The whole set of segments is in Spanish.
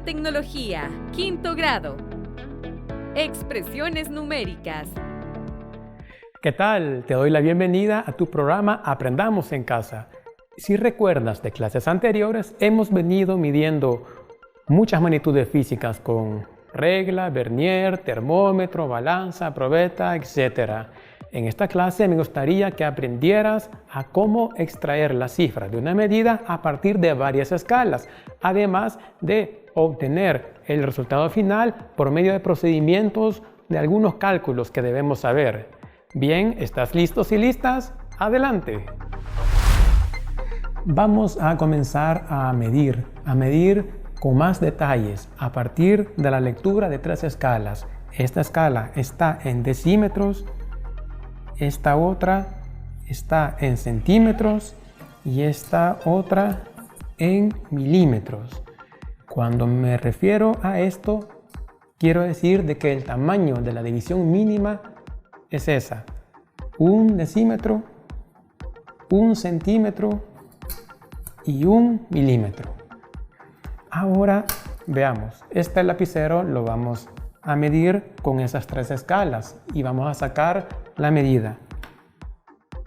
Tecnología, quinto grado. Expresiones numéricas. ¿Qué tal? Te doy la bienvenida a tu programa Aprendamos en Casa. Si recuerdas de clases anteriores, hemos venido midiendo muchas magnitudes físicas con regla, vernier, termómetro, balanza, probeta, etc. En esta clase me gustaría que aprendieras a cómo extraer las cifras de una medida a partir de varias escalas, además de obtener el resultado final por medio de procedimientos de algunos cálculos que debemos saber. Bien, ¿estás listos y listas? ¡Adelante! Vamos a comenzar a medir con más detalles a partir de la lectura de tres escalas. Esta escala está en decímetros, esta otra está en centímetros y esta otra en milímetros. Cuando me refiero a esto, quiero decir de que el tamaño de la división mínima es esa: 1 decímetro, 1 centímetro y 1 milímetro. Ahora veamos, este lapicero lo vamos a medir con esas tres escalas y vamos a sacar la medida.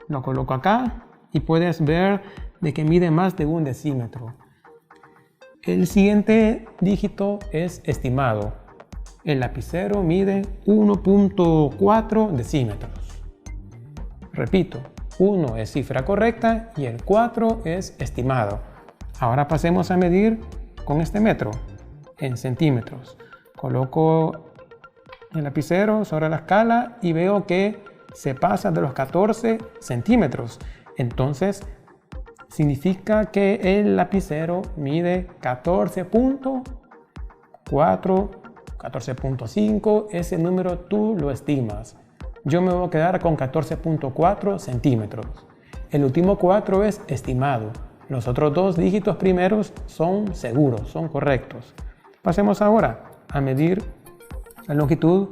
Lo coloco acá y puedes ver de que mide más de 1 decímetro. El siguiente dígito es estimado. El lapicero mide 1.4 decímetros. Repito, 1 es cifra correcta y el 4 es estimado. Ahora pasemos a medir con este metro en centímetros. Coloco el lapicero sobre la escala y veo que se pasa de los 14 centímetros. Entonces significa que el lapicero mide 14.4, 14.5, ese número tú lo estimas. Yo me voy a quedar con 14.4 centímetros. El último 4 es estimado. Los otros dos dígitos primeros son seguros, son correctos. Pasemos ahora a medir la longitud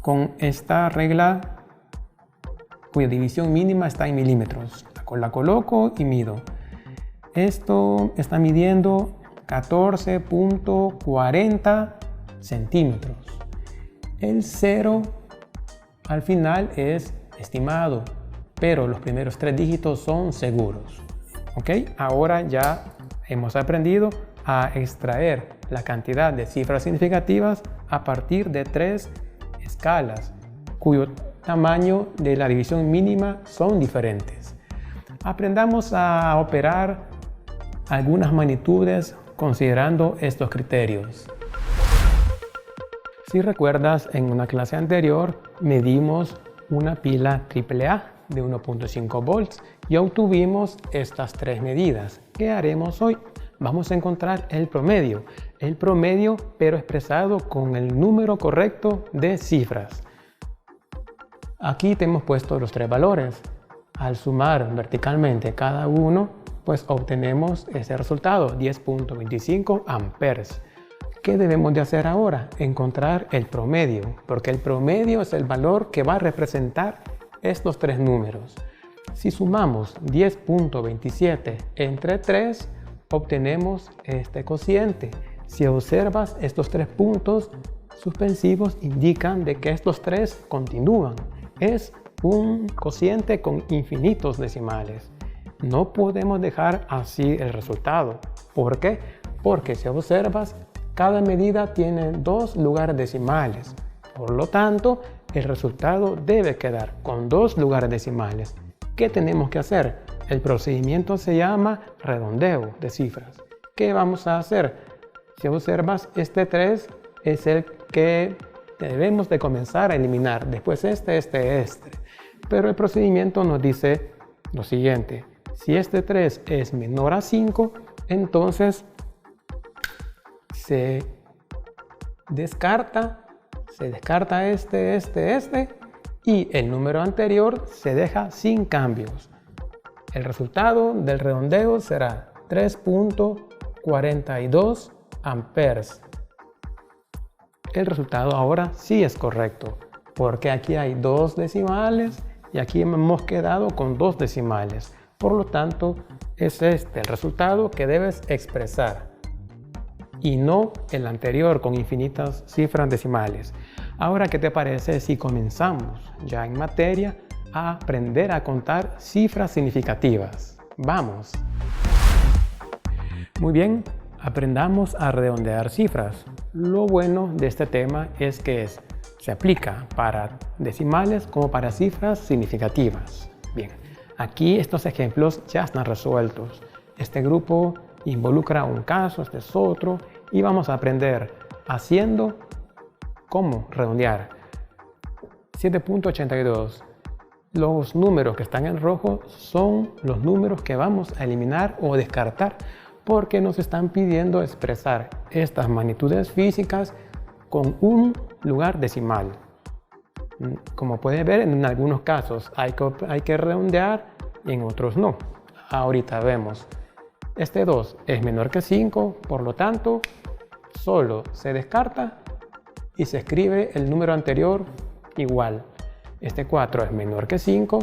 con esta regla cuya división mínima está en milímetros. La coloco y mido. Esto está midiendo 14.40 centímetros. El 0 al final es estimado, pero los primeros tres dígitos son seguros. ¿Ok? Ahora ya hemos aprendido a extraer la cantidad de cifras significativas a partir de tres escalas, cuyo tamaño de la división mínima son diferentes. Aprendamos a operar algunas magnitudes considerando estos criterios. Si recuerdas, en una clase anterior medimos una pila AAA de 1.5 volts y obtuvimos estas tres medidas. ¿Qué haremos hoy? Vamos a encontrar el promedio pero expresado con el número correcto de cifras. Aquí te hemos puesto los tres valores. Al sumar verticalmente cada uno, pues obtenemos ese resultado, 10.25 amperes. ¿Qué debemos de hacer ahora? Encontrar el promedio, porque el promedio es el valor que va a representar estos tres números. Si sumamos 10.27 entre 3, obtenemos este cociente. Si observas, estos tres puntos suspensivos indican de que estos tres continúan. Es un cociente con infinitos decimales. No podemos dejar así el resultado. ¿Por qué? Porque si observas, cada medida tiene 2 lugares decimales. Por lo tanto, el resultado debe quedar con 2 lugares decimales. ¿Qué tenemos que hacer? El procedimiento se llama redondeo de cifras. ¿Qué vamos a hacer? Si observas, este 3 es el que debemos de comenzar a eliminar. Después este. Pero el procedimiento nos dice lo siguiente: si este 3 es menor a 5, entonces se descarta este y el número anterior se deja sin cambios. El resultado del redondeo será 3.42 amperes. El resultado ahora sí es correcto, porque aquí hay 2 decimales y aquí hemos quedado con 2 decimales. Por lo tanto, es este el resultado que debes expresar. y no el anterior con infinitas cifras decimales. Ahora, ¿qué te parece si comenzamos ya en materia a aprender a contar cifras significativas? ¡Vamos! Muy bien, aprendamos a redondear cifras. Lo bueno de este tema es que se aplica para decimales como para cifras significativas. Bien, aquí estos ejemplos ya están resueltos. Este grupo involucra un caso, este es otro, y vamos a aprender haciendo cómo redondear. 7.82. Los números que están en rojo son los números que vamos a eliminar o descartar porque nos están pidiendo expresar estas magnitudes físicas con un lugar decimal. Como pueden ver, en algunos casos hay que redondear y en otros no. Ahorita vemos. Este 2 es menor que 5, por lo tanto, solo se descarta y se escribe el número anterior igual. Este 4 es menor que 5,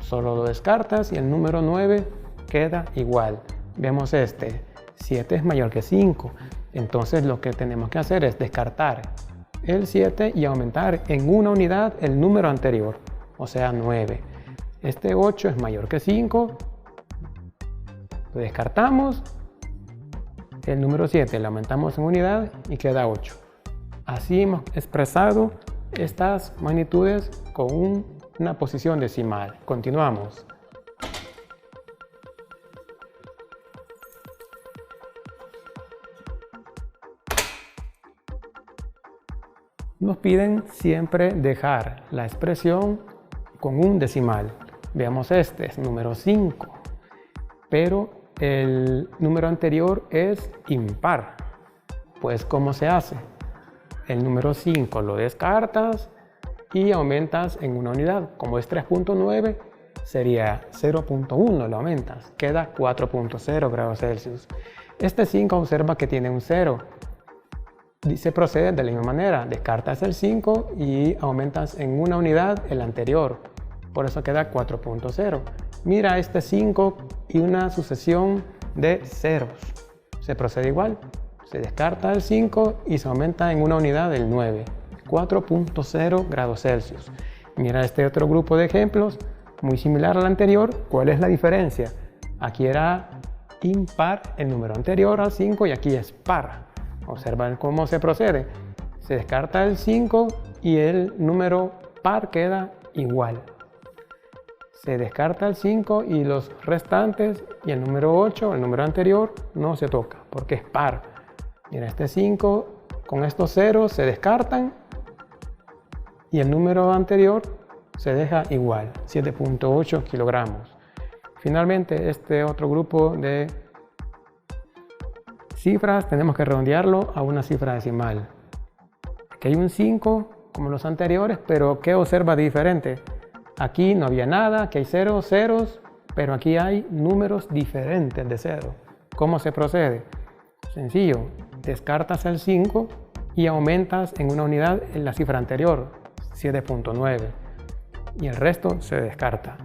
solo lo descartas y el número 9 queda igual. Vemos este, 7 es mayor que 5, entonces lo que tenemos que hacer es descartar el 7 y aumentar en una unidad el número anterior, o sea 9. Este 8 es mayor que 5, lo descartamos, el número 7 lo aumentamos en unidad y queda 8. Así hemos expresado estas magnitudes con una posición decimal. Continuamos. Nos piden siempre dejar la expresión con un decimal. Veamos este, es número 5, pero el número anterior es impar. Pues, ¿cómo se hace? El número 5 lo descartas y aumentas en una unidad. Como es 3.9, sería 0.1, lo aumentas. Queda 4.0 grados Celsius. Este 5 observa que tiene un 0. Se procede de la misma manera. Descartas el 5 y aumentas en una unidad el anterior. Por eso queda 4.0. Mira este 5 y una sucesión de ceros. Se procede igual. Se descarta el 5 y se aumenta en una unidad el 9. 4.0 grados Celsius. Mira este otro grupo de ejemplos, muy similar al anterior. ¿Cuál es la diferencia? Aquí era impar el número anterior al 5 y aquí es par. Observan cómo se procede. Se descarta el 5 y el número par queda igual. Se descarta el 5 y los restantes y el número 8, el número anterior, no se toca porque es par. Mira, este 5 con estos ceros se descartan y el número anterior se deja igual, 7.8 kilogramos. Finalmente, este otro grupo de cifras tenemos que redondearlo a una cifra decimal. Aquí hay un 5 como los anteriores, pero ¿qué observa diferente? Aquí no había nada, aquí hay ceros, pero aquí hay números diferentes de 0. ¿Cómo se procede? Sencillo, descartas el 5 y aumentas en una unidad en la cifra anterior, 7.9, y el resto se descarta.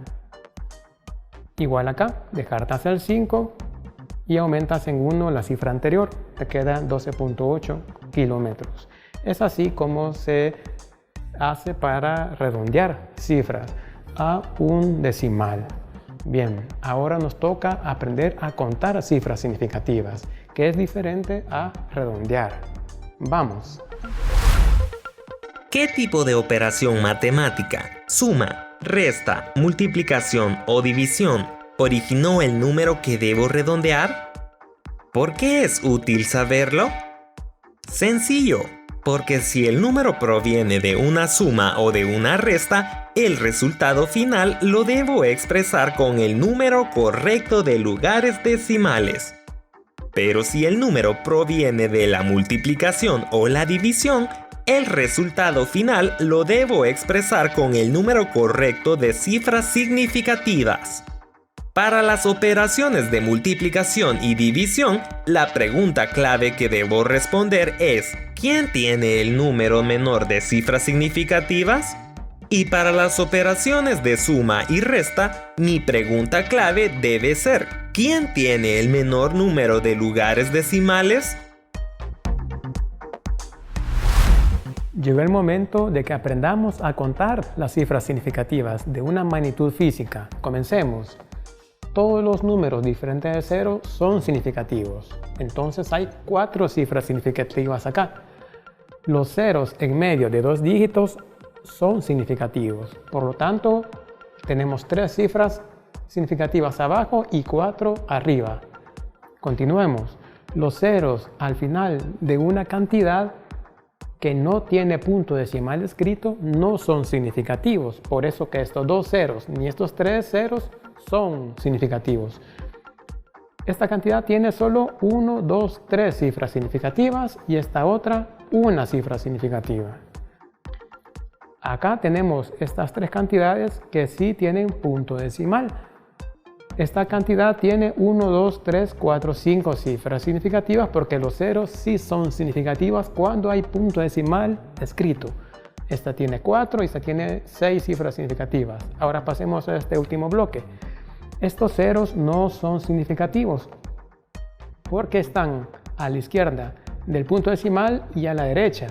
Igual acá, descartas el 5 y aumentas en 1 la cifra anterior, te queda 12.8 kilómetros. Es así como se hace para redondear cifras a un decimal. Bien, ahora nos toca aprender a contar cifras significativas, que es diferente a redondear. Vamos. ¿Qué tipo de operación matemática, suma, resta, multiplicación o división originó el número que debo redondear? ¿Por qué es útil saberlo? Sencillo, porque si el número proviene de una suma o de una resta, el resultado final lo debo expresar con el número correcto de lugares decimales. Pero si el número proviene de la multiplicación o la división, el resultado final lo debo expresar con el número correcto de cifras significativas. Para las operaciones de multiplicación y división, la pregunta clave que debo responder es ¿quién tiene el número menor de cifras significativas? Y para las operaciones de suma y resta, mi pregunta clave debe ser ¿quién tiene el menor número de lugares decimales? Llegó el momento de que aprendamos a contar las cifras significativas de una magnitud física. Comencemos. Todos los números diferentes de 0 son significativos. Entonces hay 4 cifras significativas acá. Los ceros en medio de 2 dígitos son significativos. Por lo tanto, tenemos 3 cifras significativas abajo y 4 arriba. Continuemos. Los ceros al final de una cantidad que no tiene punto decimal escrito no son significativos. Por eso que estos 2 ceros ni estos 3 ceros son significativos. Esta cantidad tiene solo 1, 2, 3 cifras significativas y esta otra una cifra significativa. Acá tenemos estas 3 cantidades que sí tienen punto decimal. Esta cantidad tiene 1, 2, 3, 4, 5 cifras significativas porque los ceros sí son significativas cuando hay punto decimal escrito. Esta tiene 4 y esta tiene 6 cifras significativas. Ahora pasemos a este último bloque. Estos ceros no son significativos porque están a la izquierda del punto decimal y a la derecha.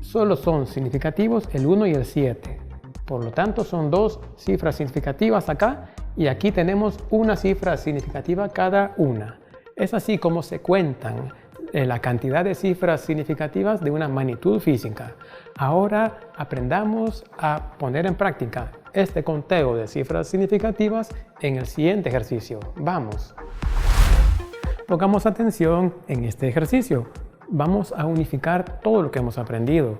Solo son significativos el 1 y el 7. Por lo tanto, son 2 cifras significativas acá y aquí tenemos una cifra significativa cada una. Es así como se cuentan la cantidad de cifras significativas de una magnitud física. Ahora aprendamos a poner en práctica este conteo de cifras significativas en el siguiente ejercicio. Vamos. Pongamos atención en este ejercicio. Vamos a unificar todo lo que hemos aprendido.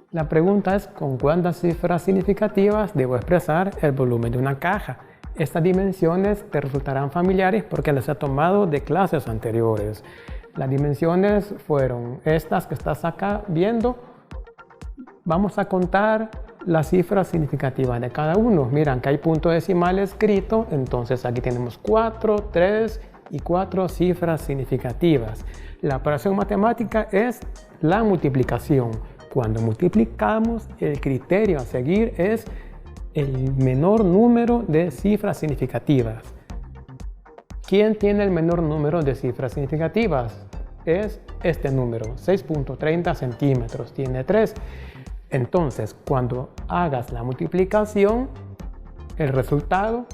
La pregunta es ¿con cuántas cifras significativas debo expresar el volumen de una caja? Estas dimensiones te resultarán familiares porque las he tomado de clases anteriores. Las dimensiones fueron estas que estás acá viendo. Vamos a contar las cifras significativas de cada uno. Miran que hay punto decimal escrito, entonces aquí tenemos 4, 3 y 4 cifras significativas. La operación matemática es la multiplicación. Cuando multiplicamos, el criterio a seguir es el menor número de cifras significativas. ¿Quién tiene el menor número de cifras significativas? Es este número, 6.30 centímetros, tiene 3. Entonces, cuando hagas la multiplicación, el resultado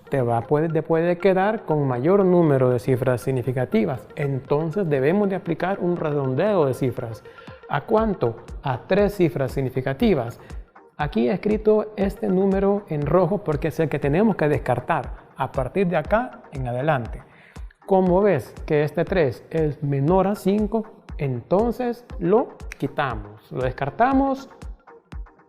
te puede quedar con mayor número de cifras significativas. Entonces, debemos de aplicar un redondeo de cifras. ¿A cuánto? A 3 cifras significativas. Aquí he escrito este número en rojo porque es el que tenemos que descartar a partir de acá en adelante. Como ves que este 3 es menor a 5, entonces lo quitamos, lo descartamos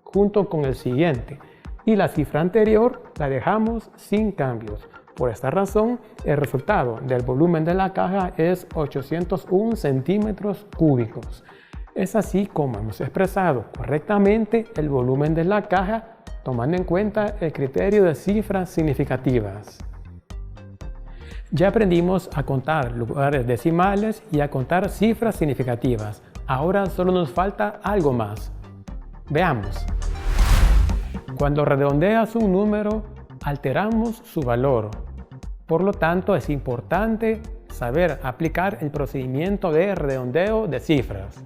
junto con el siguiente. Y la cifra anterior la dejamos sin cambios. Por esta razón, el resultado del volumen de la caja es 801 centímetros cúbicos. Es así como hemos expresado correctamente el volumen de la caja tomando en cuenta el criterio de cifras significativas. Ya aprendimos a contar lugares decimales y a contar cifras significativas. Ahora solo nos falta algo más. Veamos. Cuando redondeas un número, alteramos su valor. Por lo tanto, es importante saber aplicar el procedimiento de redondeo de cifras.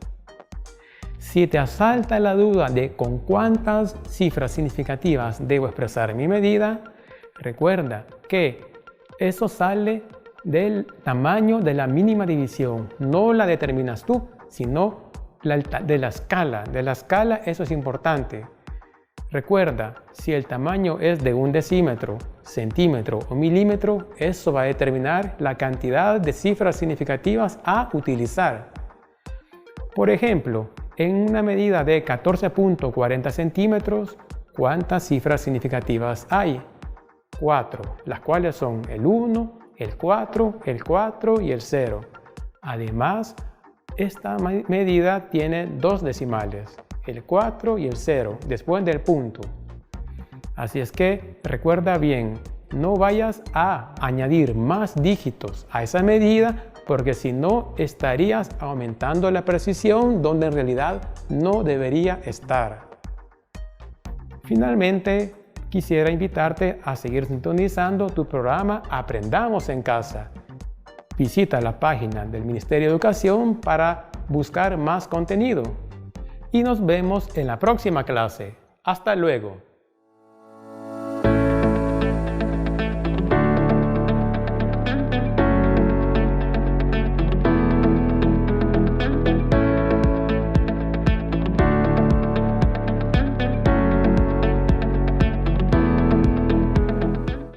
Si te asalta la duda de con cuántas cifras significativas debo expresar mi medida, recuerda que eso sale del tamaño de la mínima división. No la determinas tú, sino de la escala. De la escala, eso es importante. Recuerda, si el tamaño es de 1 decímetro, centímetro o milímetro, eso va a determinar la cantidad de cifras significativas a utilizar. Por ejemplo, en una medida de 14.40 centímetros, ¿cuántas cifras significativas hay? 4, las cuales son el 1, el 4, el 4 y el 0. Además, esta medida tiene 2 decimales, el 4 y el 0, después del punto. Así es que recuerda bien, no vayas a añadir más dígitos a esa medida porque si no estarías aumentando la precisión donde en realidad no debería estar. Finalmente, quisiera invitarte a seguir sintonizando tu programa Aprendamos en Casa. Visita la página del Ministerio de Educación para buscar más contenido. y nos vemos en la próxima clase. Hasta luego.